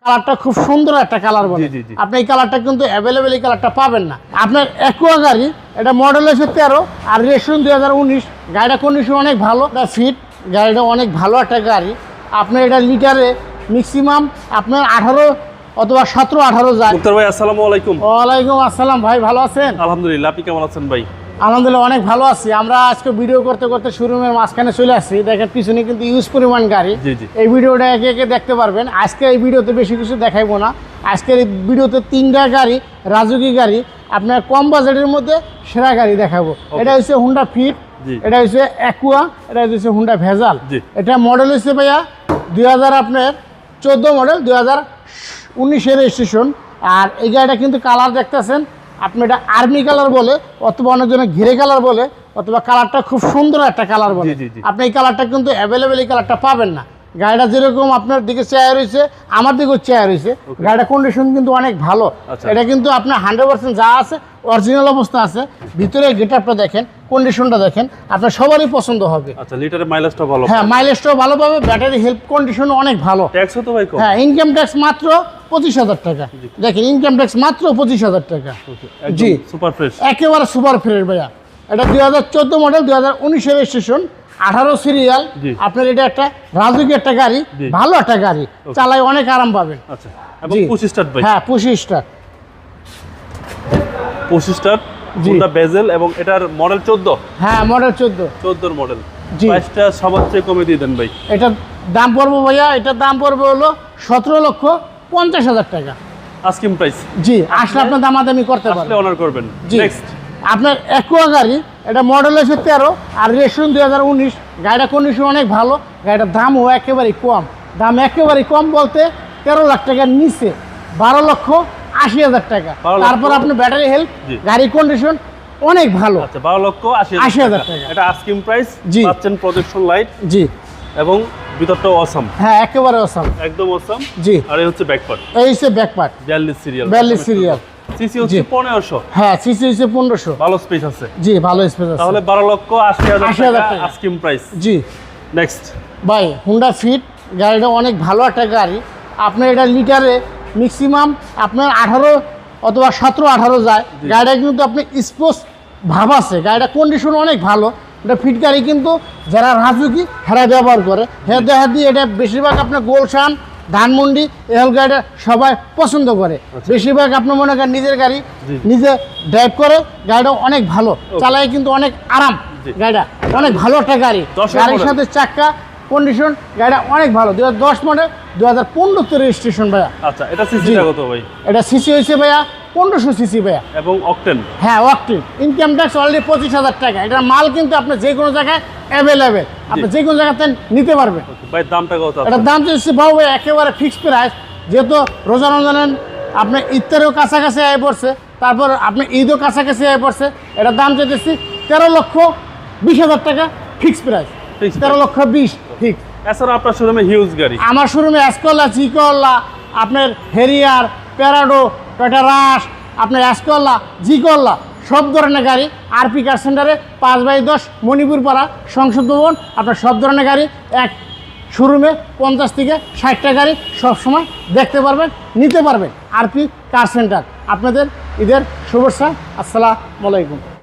কালারটা খুব সুন্দর একটা কালার বলে। আপনি এই কালারটা কিন্তু অ্যাভেলেবেল এই কালারটা পাবেন না। আপনার অ্যাকুয়া গাড়ি, এটা মডেল হচ্ছে 13 আর রেজিস্ট্রেশন 2019। গাড়িটা কন্ডিশন অনেক ভালো, ফিট গাড়িটা অনেক ভালো একটা গাড়ি। আপনার এটা লিটারে ম্যাক্সিমাম আপনার 18 অথবা 17-18 যায়। মুক্তার ভাই আসসালামু আলাইকুম। ওয়ালাইকুম আসসালাম ভাই, ভালো আছেন? আলহামদুলিল্লাহ, আপনি কেমন আছেন ভাই? আলহামদুলিল্লাহ অনেক ভালো আছি। আমরা আজকে ভিডিও করতে করতে শোরুমের মাঝখানে চলে আসছি। দেখেন পিছনে কিন্তু ইউজ পরিমাণ গাড়ি। এই ভিডিওটা একে একে দেখতে পারবেন। আজকে এই ভিডিওতে বেশি কিছু দেখাইবো না। আজকের এই ভিডিওতে 3টা গাড়ি, রাজুকি গাড়ি, আপনার কম বাজেটের মধ্যে সেরা গাড়ি দেখাবো। এটা হচ্ছে হুন্ডা ফিট, এটা হচ্ছে অ্যাকুয়া, এটা হচ্ছে হুন্ডা ভেজাল। এটা মডেল হচ্ছে ভাইয়া 2000 আপনার 14 মডেল, 2019-এর রেজিস্ট্রেশন। আর এই গাড়িটা কিন্তু কালার দেখতেছেন, আপনি এটা আর্মি কালার বলে, অথবা অনেকজনে ঘিরে কালার বলে, অথবা কালারটা খুব সুন্দর একটা কালার বলে। আপনি এই কালারটা কিন্তু অ্যাভেলেবেল এই কালারটা পাবেন না। গাড়িটা যেরকম আপনার দিকে চেয়ার রয়েছে, আমার দিকেও চেয়ার রয়েছে। গাড়িটার কন্ডিশন কিন্তু অনেক ভালো। এটা কিন্তু আপনার 100% যা আছে অরিজিনাল অবস্থা আছে। ভিতরে গেটআপটা দেখেন, কন্ডিশনটা দেখেন, আপনার সবারই পছন্দ হবে। আচ্ছা, লিটারের মাইলেজটা ভালো? হ্যাঁ, মাইলেজটাও ভালো পাবে, ব্যাটারি হেল্প কন্ডিশন অনেক ভালো। ট্যাক্স তো ভাই কম? হ্যাঁ, ইনকাম ট্যাক্স মাত্র 25,000 টাকা। দেখেন ইনকাম ট্যাক্স মাত্র 25,000 টাকা। জি, সুপার ফ্রেশ, একেবারে সুপার ফ্রেশ ভাইয়া। এটা 2014 মডেল, 2019-এর রেজিস্ট্রেশন, 18 সিরিয়াল। আপনার এটা একটা রাজুকি একটা গাড়ি, ভালো একটা গাড়ি, চালায় অনেক আরাম পাবেন। আচ্ছা, এবং 25 স্টার্ট ভাই? হ্যাঁ, 25 স্টার। 25 স্টার্ট হুন্ডা বেজেল, এবং এটার মডেল 14। হ্যাঁ, মডেল 14। 14 মডেল। জি, প্রাইসটা সবার চেয়ে কমে দিয়ে দেন ভাই। এটার দাম পড়বে ভাইয়া, এটার দাম পড়বে হলো 17,50,000 টাকা আস্কিং প্রাইস। জি, আসলে আপনার দামাদামি করতে পারবেন, অনার করবেন। নেক্সট আপনার অ্যাকুয়া গাড়ি, এটা মডেল হচ্ছে 13 আর রেজিস্ট্রেশন 2019। গাড়িটা কন্ডিশন অনেক ভালো। গাড়িটার দামও একেবারেই কম। দাম একেবারেই কম বলতে 13 লাখ টাকার নিচে, 12,80,000 টাকা। তারপর আপনার ব্যাটারি হেল্প, গাড়ির কন্ডিশন অনেক ভালো। আচ্ছা, 12,80,000 টাকা। এটা আস্কিং প্রাইস। জি, পাচ্ছেন প্রজেকশন লাইট। জি, এবং ভিতরটাও অসাম। হ্যাঁ, একেবারে অসাম, একদম অসাম। জি। আর এই হচ্ছে ব্যাক পার্ট। এই হচ্ছে back part, 42 serial. 42 serial. CC হচ্ছে 1500। হ্যাঁ, সিসি হচ্ছে 1500। ভালো স্পেস আছে। জি, ভালো স্পেস আছে। তাহলে 12,80,000 টাকা আস্কিং প্রাইস। জি। নেক্সট ভাই, হুন্ডা ফিট গাড়িটা অনেক ভালো একটা গাড়ি। আপনার এটা লিটারে ম্যাক্সিমাম আপনার 18 অথবা 17-18 যায়। গাড়িটা কিন্তু আপনি স্পোর্টস ভাব আছে। গাড়িটা কন্ডিশন অনেক ভালো। এটা ফিট গাড়ি, কিন্তু যারা রাজুকি হেরা ব্যবহার করে, দেখা দিয়ে এটা বেশিরভাগ আপনার গোলশান, ধানমন্ডি এল গাড়িটা সবাই পছন্দ করে। বেশিরভাগ আপনার মনে করেন নিজের গাড়ি নিজে ড্রাইভ করে। গাড়িটা অনেক ভালো, চালায় কিন্তু অনেক আরাম। গাড়িটা অনেক ভালো একটা গাড়ি। গাড়ির সাথে চাক্কা কন্ডিশন, গাড়িটা অনেক ভালো। 2010 মডেল, 2015-তে রেজিস্ট্রেশন ভাইয়া। আচ্ছা, এটা সিসিটা কত ভাই? এটা সিসি হয়েছে ভাইয়া 1500 সিসি ভাইয়া। এবং অকটেন? হ্যাঁ, অকটেন। ইনকাম ট্যাক্স অলরেডি 25,000 টাকা। এটার মাল কিন্তু আপনি যে কোনো জায়গায় অ্যাভেলেবেল, আপনি যে কোনো জায়গাতে নিতে পারবেন। ভাই, দামটা কত? এটার দাম হচ্ছে ভাই একেবারে ফিক্সড প্রাইস। যেহেতু রমজান আপনার ঈদেরও কাছাকাছি আয় পড়ছে, তারপর আপনি ঈদও কাছাকাছি আয় পড়ছে, এটার দাম চাইতেছি 13,20,000 টাকা ফিক্সড প্রাইস। 13,20,000 ফিক্স। এছাড়া আপনার শোরুমে হিউজ গাড়ি? আমার শোরুমে এসকলা, জিকলা, আপনার হেরিয়ার, প্যারাডো, টয়োটা রাশ, আপনার এসকলা, জিকলা, সব ধরনের গাড়ি আরপি কার সেন্টারে 5/10 মণিপুর পাড়া সংসদ ভবন। আপনার সব ধরনের গাড়ি এক শোরুমে 50 থেকে 60টা গাড়ি সবসময় দেখতে পারবেন, নিতে পারবেন। আরপি কার সেন্টার। আপনাদের ঈদের শুভেচ্ছা। আসসালামু আলাইকুম।